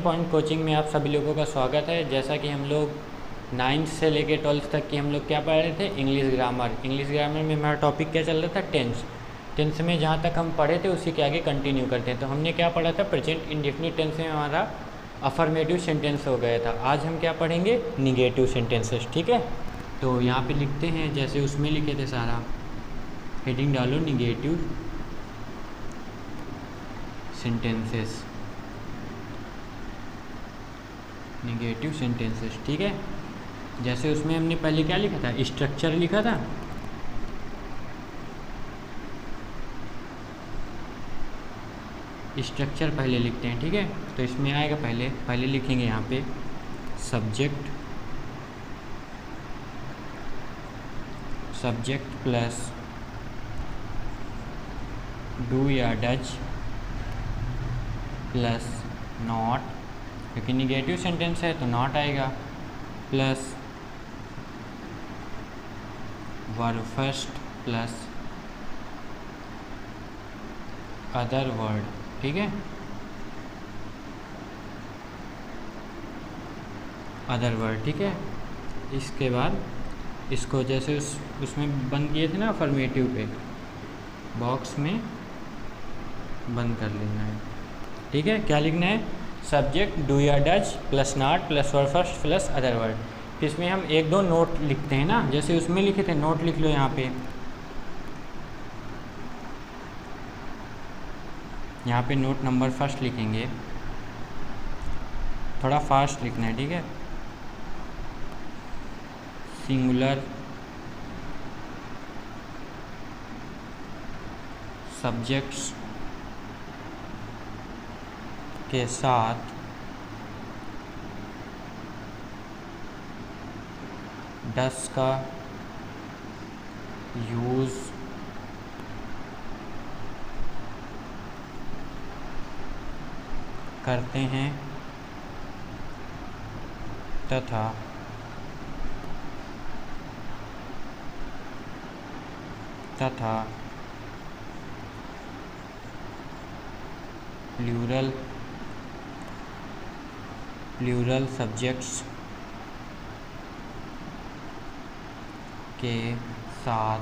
Point coaching में आप सभी लोगों का स्वागत है। जैसा कि हम लोग 9th से लेके 12th तक की हम लोग क्या पढ़ रहे थे, इंग्लिश ग्रामर। इंग्लिश ग्रामर में हमारा टॉपिक क्या चल रहा था, टेंस में जहाँ तक हम पढ़े थे उसी के आगे कंटिन्यू करते हैं। तो हमने क्या पढ़ा था, प्रेजेंट इंडेफिनिट टेंस में हमारा अफर्मेटिव सेंटेंस हो गया था। आज हम क्या पढ़ेंगे, निगेटिव सेंटेंसेस। ठीक है, तो यहाँ पे लिखते हैं जैसे उसमें लिखे थे, सारा हेडिंग डालो निगेटिव सेंटेंसेस, निगेटिव सेंटेंसेस। ठीक है, जैसे उसमें हमने पहले क्या लिखा था, स्ट्रक्चर लिखा था। स्ट्रक्चर पहले लिखते हैं। ठीक है, तो इसमें आएगा पहले लिखेंगे यहाँ पे सब्जेक्ट प्लस डू या डज प्लस नॉट, क्योंकि निगेटिव सेंटेंस है तो नॉट आएगा, plus verb first plus other word. ठीक है, अदर वर्ड। ठीक है, इसके बाद इसको जैसे उसमें बंद किए थे ना, अफर्मेटिव पे बॉक्स में बंद कर लेना है। ठीक है, क्या लिखना है, सब्जेक्ट डू या does plus not plus verb first plus other word. इसमें हम एक दो नोट लिखते हैं ना, जैसे उसमें लिखे थे, नोट लिख लो यहाँ पे नोट नंबर फर्स्ट लिखेंगे, थोड़ा फास्ट लिखना है। ठीक है, सिंगुलर सब्जेक्ट्स के साथ डस का यूज़ करते हैं तथा प्लूरल सब्जेक्ट्स के साथ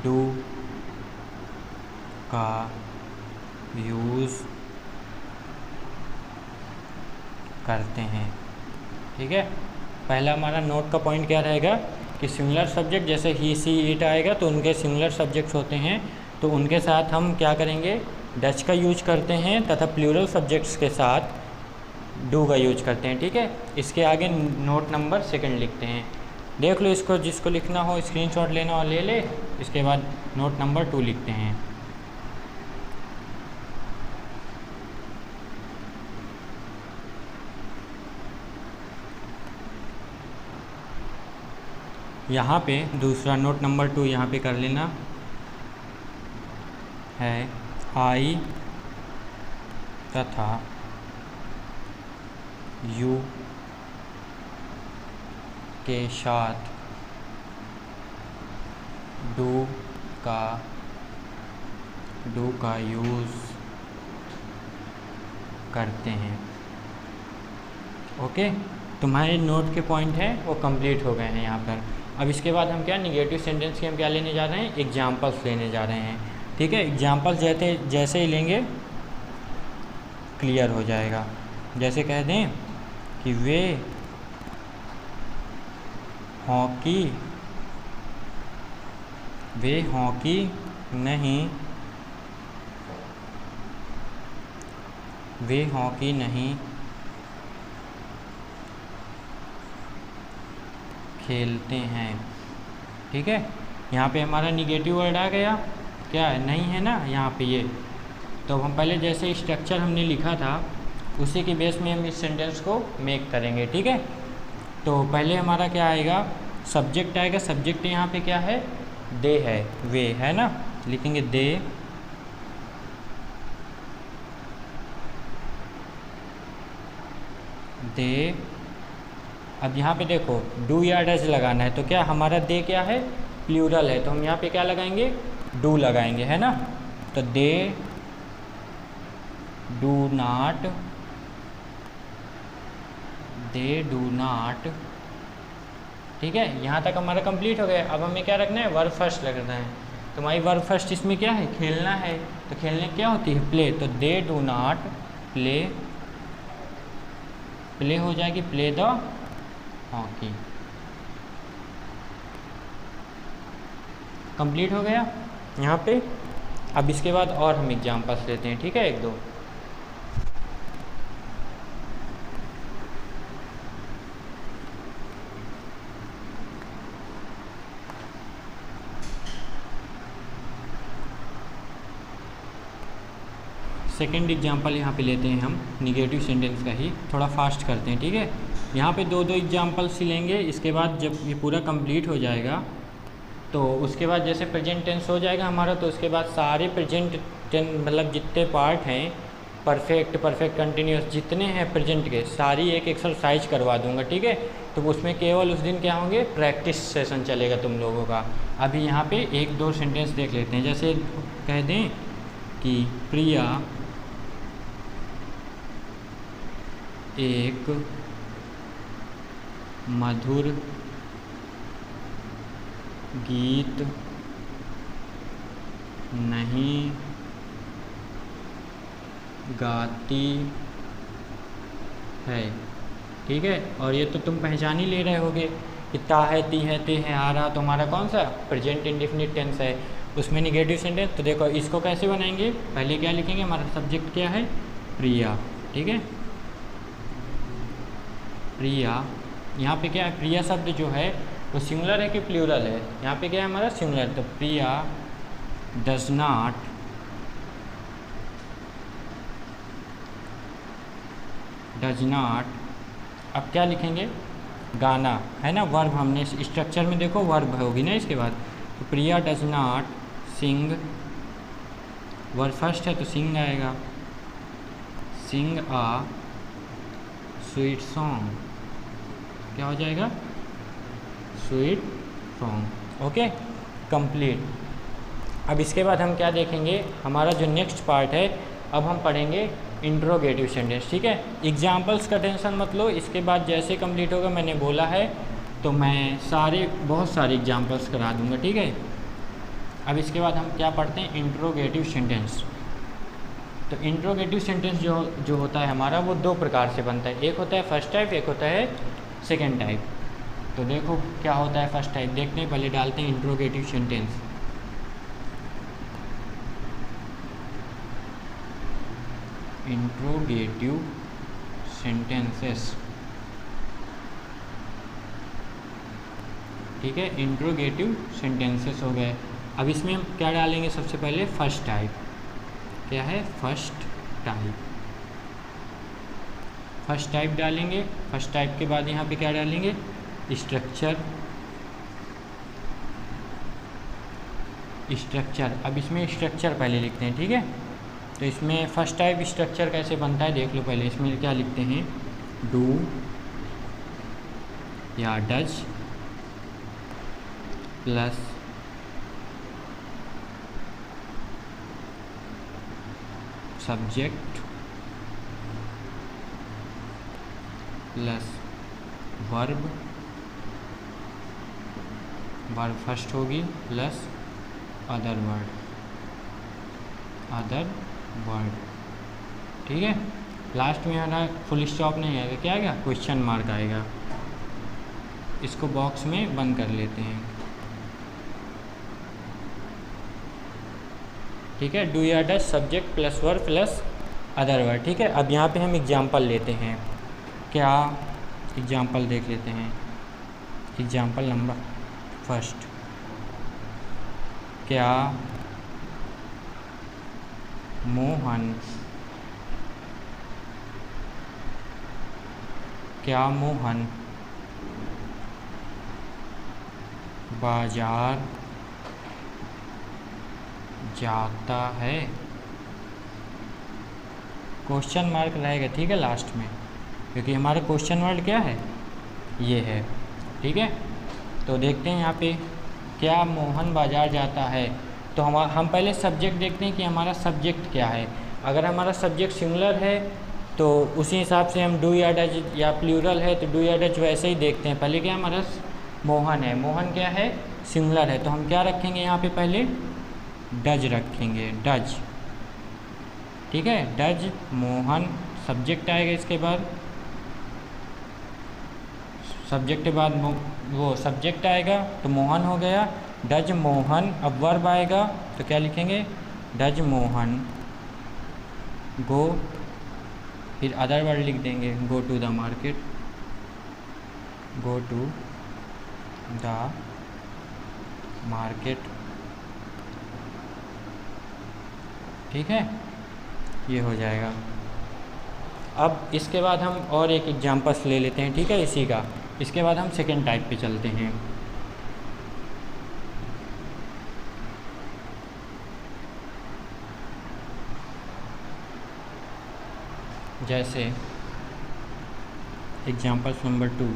डू का यूज़ करते हैं। ठीक है, पहला हमारा नोट का पॉइंट क्या रहेगा कि सिमिलर सब्जेक्ट, जैसे ही सी इट आएगा तो उनके सिमिलर सब्जेक्ट्स होते हैं, तो उनके साथ हम क्या करेंगे, डच का यूज करते हैं तथा प्लूरल सब्जेक्ट्स के साथ डू का यूज करते हैं। ठीक है, इसके आगे नोट नंबर सेकंड लिखते हैं, देख लो इसको, जिसको लिखना हो स्क्रीनशॉट लेना और ले ले। इसके बाद नोट नंबर 2 लिखते हैं। यहाँ पे दूसरा नोट नंबर 2 यहाँ पे कर लेना है, आई तथा यू के साथ डू का यूज़ करते हैं। ओके, तुम्हारे नोट के पॉइंट हैं वो कंप्लीट हो गए हैं यहाँ पर। अब इसके बाद हम क्या, निगेटिव सेंटेंस के हम क्या लेने जा रहे हैं, एग्जाम्पल्स लेने जा रहे हैं। ठीक है, एग्जाम्पल्स जैसे ही लेंगे क्लियर हो जाएगा। जैसे कह दें कि वे हॉकी नहीं खेलते हैं। ठीक है, यहाँ पे हमारा निगेटिव वर्ड आ गया, क्या है, नहीं है ना यहाँ पे ये। तो हम पहले जैसे स्ट्रक्चर हमने लिखा था उसी के बेस में हम इस सेंटेंस को मेक करेंगे। ठीक है, तो पहले हमारा क्या आएगा, सब्जेक्ट आएगा। सब्जेक्ट यहाँ पे क्या है, दे है, वे है ना, लिखेंगे दे अब यहाँ पे देखो डू या डज लगाना है, तो क्या हमारा दे क्या है, प्लूरल है, तो हम यहाँ पे क्या लगाएंगे, डू लगाएंगे, है ना। तो they do not, they do not. ठीक है, यहाँ तक हमारा कंप्लीट हो गया। अब हमें क्या रखना है, वर्ब फर्स्ट रखना है। तो हमारी वर्ब फर्स्ट इसमें क्या है, खेलना है। तो खेलने क्या होती है, प्ले। तो they do not play, play हो जाएगी प्ले द हॉकी। कंप्लीट हो गया यहाँ पे। अब इसके बाद और हम एग्जाम्पल्स लेते हैं, ठीक है, एक दो। सेकेंड एग्जाम्पल यहाँ पे लेते हैं हम निगेटिव सेंटेंस का ही, थोड़ा फास्ट करते हैं, ठीक है। यहाँ पे दो दो एग्जाम्पल्स ही लेंगे। इसके बाद जब ये पूरा कंप्लीट हो जाएगा तो उसके बाद जैसे प्रेजेंट टेंस हो जाएगा हमारा, तो उसके बाद सारे प्रेजेंट टेंस मतलब जितने पार्ट हैं, परफेक्ट, परफेक्ट कंटिन्यूस, जितने हैं प्रेजेंट के, सारी एक एक्सरसाइज करवा दूंगा, ठीक है। तो उसमें केवल उस दिन क्या होंगे, प्रैक्टिस सेशन चलेगा तुम लोगों का। अभी यहाँ पे एक दो सेंटेंस देख लेते हैं। जैसे कह दें कि प्रिया एक मधुर गीत नहीं गाती है, ठीक है। और ये तो तुम पहचान ही ले रहे होगे कि ता है, ती है, ते है, आ रहा, तो हमारा कौन सा प्रेजेंट इंडेफिनिट टेंस है, उसमें निगेटिव सेंटेंस। तो देखो इसको कैसे बनाएंगे, पहले क्या लिखेंगे, हमारा सब्जेक्ट क्या है, प्रिया, ठीक है। प्रिया, यहाँ पे क्या है, प्रिया शब्द जो है वो सिंगुलर है कि प्लूरल है, यहाँ पे क्या है हमारा सिंगुलर। तो प्रिया डज नॉट अब क्या लिखेंगे, गाना, है ना, वर्ब। हमने स्ट्रक्चर में देखो वर्ब होगी ना इसके बाद। तो Priya does not sing, verb first है तो सिंग आएगा, सिंग आ स्वीट सॉन्ग, क्या हो जाएगा, स्वीट सॉन्ग। Okay, complete. अब इसके बाद हम क्या देखेंगे, हमारा जो नेक्स्ट पार्ट है, अब हम पढ़ेंगे इंट्रोगेटिव सेंटेंस, ठीक है। एग्जाम्पल्स का टेंशन मत लो, इसके बाद जैसे कंप्लीट होगा, मैंने बोला है तो मैं बहुत सारे एग्जाम्पल्स करा दूंगा, ठीक है। अब इसके बाद हम क्या पढ़ते हैं, इंट्रोगेटिव सेंटेंस। तो इंट्रोगेटिव सेंटेंस जो होता है हमारा, वो दो प्रकार से बनता है। एक होता है फर्स्ट टाइप, एक होता है सेकेंड टाइप। तो देखो क्या होता है फर्स्ट टाइप, देखते हैं, पहले डालते हैं इंट्रोगेटिव सेंटेंस। इंट्रोगेटिव सेंटेंसेस, ठीक है, इंट्रोगेटिव सेंटेंसेस हो गए। अब इसमें हम क्या डालेंगे, सबसे पहले फर्स्ट टाइप, क्या है, फर्स्ट टाइप। फर्स्ट टाइप डालेंगे। फर्स्ट टाइप के बाद यहाँ पे क्या डालेंगे, स्ट्रक्चर। अब इसमें स्ट्रक्चर पहले लिखते हैं, ठीक है। तो इसमें फर्स्ट टाइप स्ट्रक्चर कैसे बनता है देख लो पहले। इसमें क्या लिखते हैं, डू या does plus subject plus verb first होगी प्लस अदर वर्ड, ठीक है। लास्ट में हमारा फुल स्टॉप नहीं आएगा, क्या आएगा, क्वेश्चन मार्क आएगा। इसको बॉक्स में बंद कर लेते हैं, ठीक है। डू या does subject plus verb plus other word, ठीक है। अब यहाँ पे हम एग्जाम्पल लेते हैं, क्या एग्जाम्पल देख लेते हैं। एग्जाम्पल नंबर फर्स्ट, क्या मोहन बाजार जाता है, क्वेश्चन मार्क रहेगा, ठीक है, लास्ट में, क्योंकि हमारा क्वेश्चन वर्ड क्या है, ये है, ठीक है। तो देखते हैं यहाँ पे, क्या मोहन बाजार जाता है। तो हम पहले सब्जेक्ट देखते हैं कि हमारा सब्जेक्ट क्या है। अगर हमारा सब्जेक्ट सिंगुलर है तो उसी हिसाब से हम डू या डज, या प्लूरल है तो डू या डज वैसे ही देखते हैं। पहले क्या हमारा मोहन है, मोहन क्या है, सिंगुलर है, तो हम क्या रखेंगे यहाँ पे, पहले डज रखेंगे, डज। ठीक है, डज मोहन, सब्जेक्ट आएगा इसके बाद, सब्जेक्ट के बाद वो सब्जेक्ट आएगा तो मोहन हो गया, डज मोहन। अब वर्ब आएगा तो क्या लिखेंगे, डज मोहन गो, फिर अदर वर्ड लिख देंगे, go to the market, go to the market. ठीक है, ये हो जाएगा। अब इसके बाद हम और एक एग्जाम्पल्स ले लेते हैं, ठीक है, इसी का। इसके बाद हम सेकेंड टाइप पे चलते हैं। जैसे एग्जाम्पल्स नंबर 2,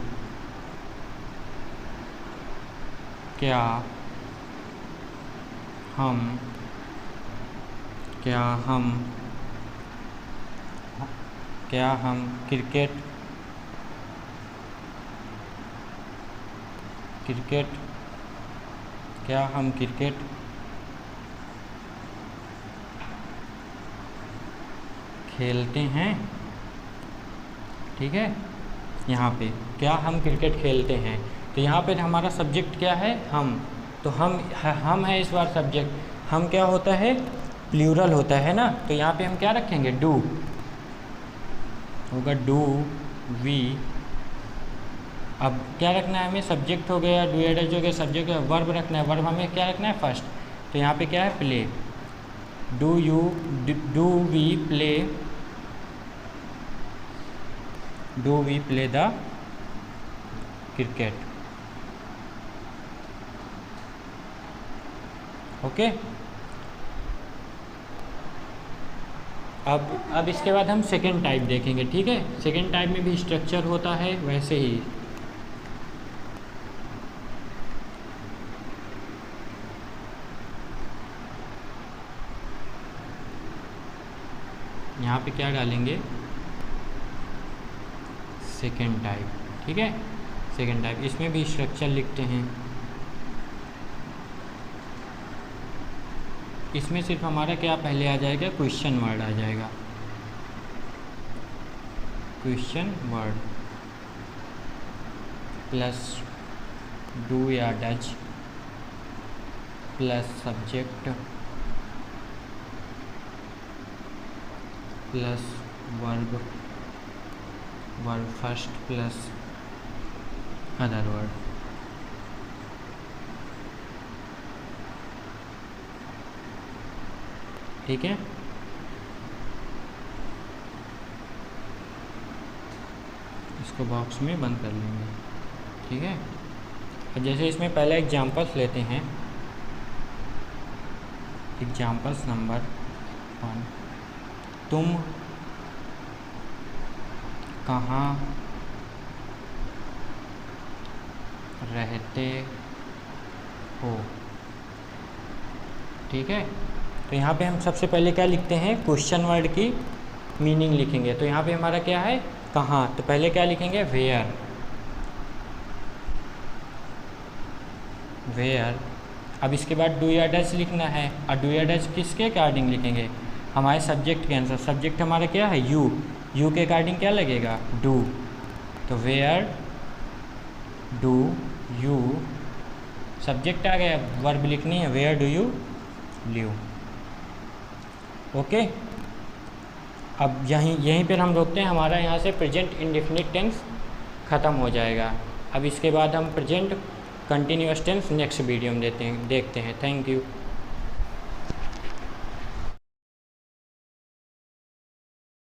क्या हम क्रिकेट खेलते हैं। ठीक है, यहाँ पे क्या हम क्रिकेट खेलते हैं, तो यहाँ पे हमारा सब्जेक्ट क्या है, हम। तो हम है इस बार सब्जेक्ट, हम क्या होता है, प्लूरल होता है ना, तो यहाँ पे हम क्या रखेंगे, डू होगा, डू वी। अब क्या रखना है हमें, सब्जेक्ट हो गया, डू या डज हो गया, सब्जेक्ट है, वर्ब रखना है, वर्ब हमें क्या रखना है, फर्स्ट। तो यहाँ पे क्या है, play, do we play the cricket. Okay, अब इसके बाद हम सेकेंड टाइप देखेंगे। ठीक है, सेकेंड टाइप में भी स्ट्रक्चर होता है वैसे ही। यहाँ पे क्या डालेंगे, सेकेंड टाइप। ठीक है, सेकेंड टाइप, इसमें भी स्ट्रक्चर लिखते हैं। इसमें सिर्फ हमारा क्या पहले आ जाएगा, क्वेश्चन वर्ड आ जाएगा, क्वेश्चन वर्ड प्लस डू या does plus subject plus verb first plus other word. ठीक है, इसको बॉक्स में बंद कर लेंगे। ठीक है, और जैसे इसमें पहला एग्जाम्पल्स लेते हैं, एग्जाम्पल्स नंबर 1, तुम कहाँ रहते हो। ठीक है, तो यहाँ पे हम सबसे पहले क्या लिखते हैं, क्वेश्चन वर्ड की मीनिंग लिखेंगे। तो यहाँ पे हमारा क्या है, कहाँ, तो पहले क्या लिखेंगे, वेयर। अब इसके बाद डू या डज लिखना है, और डू या डज किसके अकॉर्डिंग लिखेंगे, हमारे सब्जेक्ट के आंसर। सब्जेक्ट हमारा क्या है, यू के अकॉर्डिंग क्या लगेगा, डू। तो वेयर डू यू, सब्जेक्ट आ गया, वर्ब लिखनी है, where do you live. Okay, अब यहीं पर हम रोकते हैं, हमारा यहाँ से प्रेजेंट इंडेफिनिट टेंस ख़त्म हो जाएगा। अब इसके बाद हम present continuous tense next video में देखते हैं। Thank you.